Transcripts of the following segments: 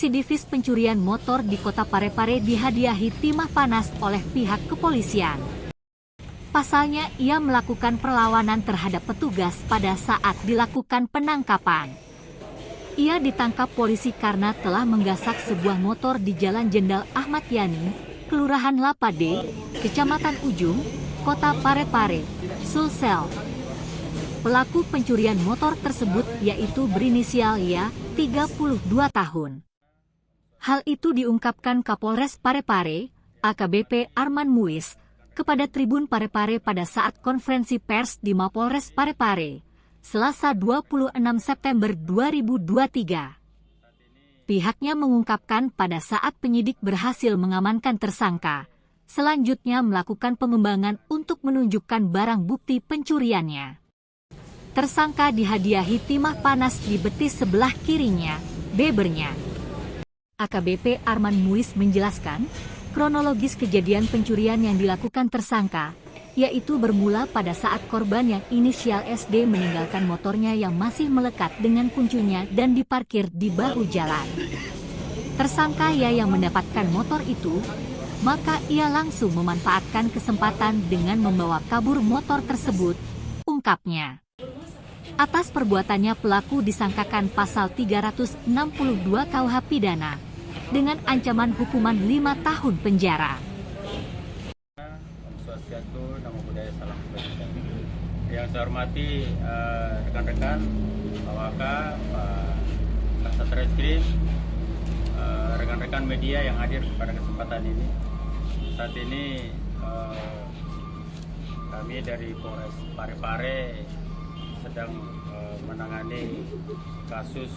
residivis pencurian motor di Kota Parepare dihadiahi timah panas oleh pihak kepolisian. Pasalnya, ia melakukan perlawanan terhadap petugas pada saat dilakukan penangkapan. Ia ditangkap polisi karena telah menggasak sebuah motor di Jalan Jenderal Ahmad Yani, Kelurahan Lapade, Kecamatan Ujung, Kota Parepare, Sulsel. Pelaku pencurian motor tersebut yaitu berinisial Y, 32 tahun. Hal itu diungkapkan Kapolres Parepare, AKBP Arman Muiz, kepada Tribun Parepare pada saat konferensi pers di Mapolres Parepare, Selasa 26 September 2023. Pihaknya mengungkapkan pada saat penyidik berhasil mengamankan tersangka, selanjutnya melakukan pengembangan untuk menunjukkan barang bukti pencuriannya. Tersangka dihadiahi timah panas di betis sebelah kirinya, bebernya. AKBP Arman Muiz menjelaskan, kronologis kejadian pencurian yang dilakukan tersangka, yaitu bermula pada saat korban yang inisial SD meninggalkan motornya yang masih melekat dengan kuncunya dan diparkir di bahu jalan. Tersangka Y yang mendapatkan motor itu, maka ia langsung memanfaatkan kesempatan dengan membawa kabur motor tersebut, ungkapnya. Atas perbuatannya pelaku disangkakan pasal 362 KUH Pidana dengan ancaman hukuman 5 tahun penjara. Nama budaya salam kebajikan. Yang saya hormati rekan-rekan Pak Waka, Pak Kasat Reskrim, rekan-rekan media yang hadir pada kesempatan ini. Saat ini kami dari Polres Parepare sedang menangani kasus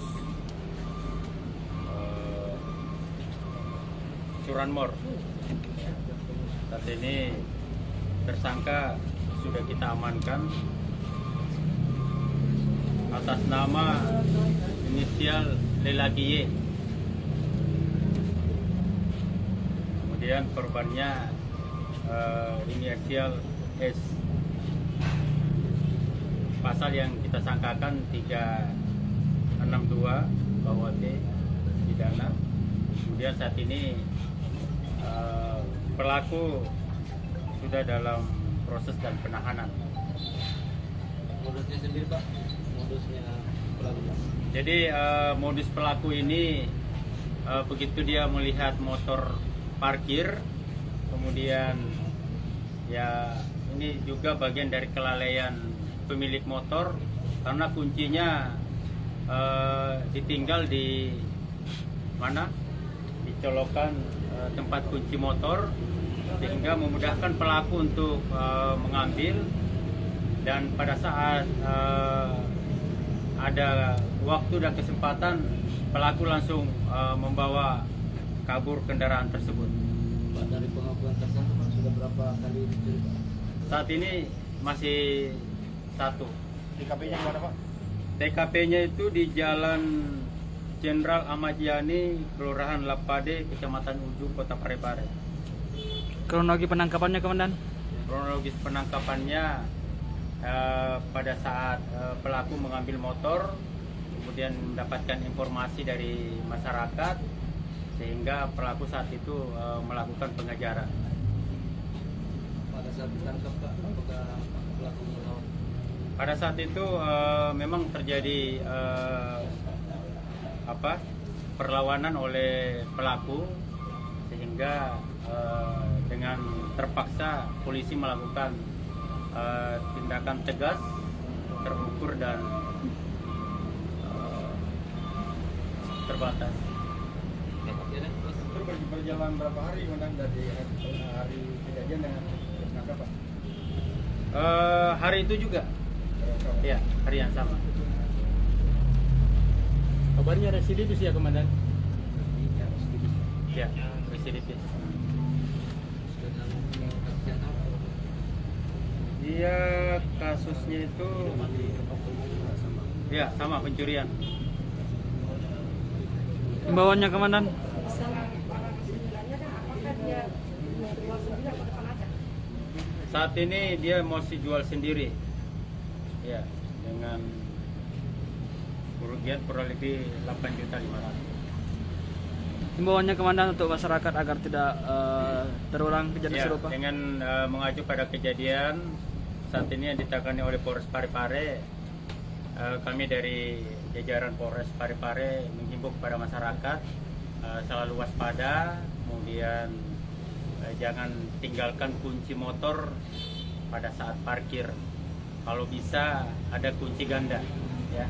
curanmor. Saat ini tersangka sudah kita amankan atas nama inisial lelaki Y. Kemudian korbannya inisial S. Pasal yang kita sangkakan 362 KUHP pidana. Kemudian saat ini pelaku sudah dalam proses dan penahanan. Modusnya sendiri Pak, modusnya pelaku. Jadi modus pelaku ini begitu dia melihat motor parkir, kemudian ya ini juga bagian dari kelalaian pemilik motor karena kuncinya ditinggal di mana? Di colokan tempat kunci motor, sehingga memudahkan pelaku untuk mengambil, dan pada saat ada waktu dan kesempatan pelaku langsung membawa kabur kendaraan tersebut. Pak, dari pengakuan tersangka Pak, sudah berapa kali dicuri Pak? Saat ini masih 1. TKP-nya di mana Pak? TKP-nya itu di Jalan Jenderal Ahmad Yani, Kelurahan Lapade, Kecamatan Ujung, Kota Parepare. Kronologi penangkapannya, Komandan? Kronologis penangkapannya pada saat pelaku mengambil motor, kemudian mendapatkan informasi dari masyarakat, sehingga pelaku saat itu melakukan pengejaran. Pada saat ditangkap Pak, apakah pelaku melawan? Pada saat itu memang terjadi perlawanan oleh pelaku, sehingga dengan terpaksa polisi melakukan tindakan tegas, terukur dan terbatas. Itu berjalan berapa hari Komandan dari hari kejadian dengan penangkapan? Hari itu juga, ya hari yang sama. Kabarnya residivis ya, Komandan? Ya, residivis. Dia kasusnya itu ya sama pencurian. Himbauannya, Komandan? Saat ini dia masih jual sendiri, ya, dengan kerugian kurang lebih 8.500.000. Himbauannya komandan untuk masyarakat agar tidak terulang kejadian Ya, serupa. dengan mengacu pada kejadian saat ini yang ditangani oleh Polres Parepare, kami dari jajaran Polres Parepare menghimbau kepada masyarakat selalu waspada, kemudian jangan tinggalkan kunci motor pada saat parkir. Kalau bisa ada kunci ganda, ya.